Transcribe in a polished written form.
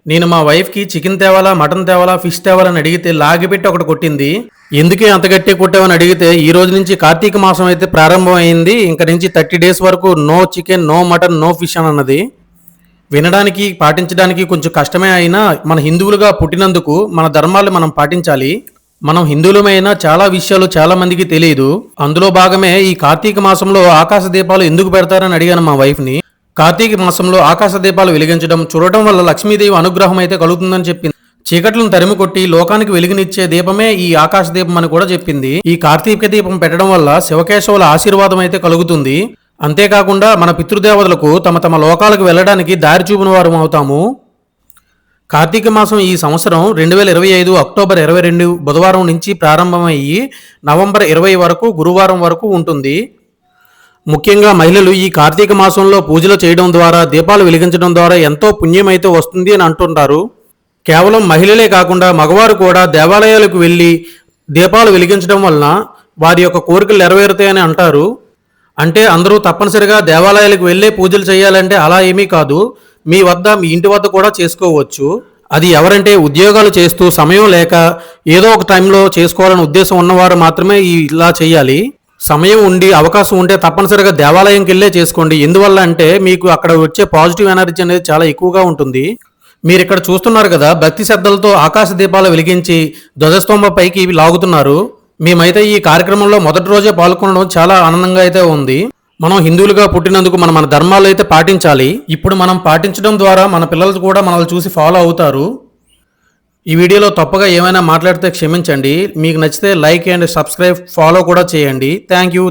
నేను మా వైఫ్‌కి చికెన్ తేవాలా, మటన్ తేవాలా, ఫిష్ తేవాలా అని అడిగితే లాగిపెట్టి ఒకటి కొట్టింది. ఎందుకే అంత గట్టిగా కొట్టావని అడిగితే, ఈ రోజు నుంచి కార్తీక మాసం అయితే ప్రారంభమైంది. ఇంక నుంచి 30 డేస్ వరకు no chicken, no mutton, no fish అని అన్నది. వినడానికి, పాటించడానికి కొంచెం కష్టమే అయినా మన హిందువులుగా పుట్టినందుకు మన ధర్మాలు మనం పాటించాలి. మనం హిందువులమైనా చాలా విషయాలు చాలా మందికి తెలియదు. అందులో భాగమే ఈ కార్తీక మాసంలో ఆకాశ దీపాలు ఎందుకు పెడతారని అడిగాను మా వైఫ్‌ని. కార్తీక మాసంలో ఆకాశ దీపాలు వెలిగించడం, చూడటం వల్ల లక్ష్మీదేవి అనుగ్రహం అయితే కలుగుతుందని చెప్పింది. చీకట్లను తరిమి కొట్టి లోకానికి వెలుగునిచ్చే దీపమే ఈ ఆకాశ దీపం అని కూడా చెప్పింది. ఈ కార్తీక దీపం పెట్టడం వల్ల శివకేశవుల ఆశీర్వాదం అయితే కలుగుతుంది. అంతేకాకుండా మన పితృదేవతలకు తమ తమ లోకాలకు వెళ్ళడానికి దారి చూపిన వారం అవుతాము. కార్తీక మాసం ఈ సంవత్సరం 2025 అక్టోబర్ 22 బుధవారం నుంచి ప్రారంభమయ్యి నవంబర్ 20 వరకు గురువారం వరకు ఉంటుంది. ముఖ్యంగా మహిళలు ఈ కార్తీక మాసంలో పూజలు చేయడం ద్వారా, దీపాలు వెలిగించడం ద్వారా ఎంతో పుణ్యం అయితే వస్తుంది అని అంటుంటారు. కేవలం మహిళలే కాకుండా మగవారు కూడా దేవాలయాలకు వెళ్ళి దీపాలు వెలిగించడం వలన వారి యొక్క కోరికలు నెరవేరుతాయని అంటారు. అంటే అందరూ తప్పనిసరిగా దేవాలయాలకు వెళ్ళే పూజలు చేయాలంటే అలా ఏమీ కాదు. మీ ఇంటి వద్ద కూడా చేసుకోవచ్చు. అది ఎవరంటే ఉద్యోగాలు చేస్తూ సమయం లేక ఏదో ఒక టైంలో చేసుకోవాలని ఉద్దేశం ఉన్నవారు మాత్రమే ఇలా చేయాలి. సమయం ఉండి అవకాశం ఉంటే తప్పనిసరిగా దేవాలయంకి వెళ్ళే చేసుకోండి. ఎందువల్ల అంటే మీకు అక్కడ వచ్చే పాజిటివ్ ఎనర్జీ అనేది చాలా ఎక్కువగా ఉంటుంది. మీరు ఇక్కడ చూస్తున్నారు కదా, భక్తి శ్రద్ధలతో ఆకాశ దీపాలు వెలిగించి ధ్వజస్తంభం పైకి లాగుతున్నారు. మేమైతే ఈ కార్యక్రమంలో మొదటి రోజే పాల్గొనడం చాలా ఆనందంగా అయితే ఉంది. మనం హిందువులుగా పుట్టినందుకు మన ధర్మాలు అయితే పాటించాలి. ఇప్పుడు మనం పాటించడం ద్వారా మన పిల్లలు కూడా మనల్ని చూసి ఫాలో అవుతారు. ఈ వీడియోలో తప్పుగా ఏమైనా మాట్లాడితే క్షమించండి. మీకు నచ్చితే లైక్ అండ్ సబ్స్క్రైబ్, ఫాలో కూడా చేయండి. Thank you.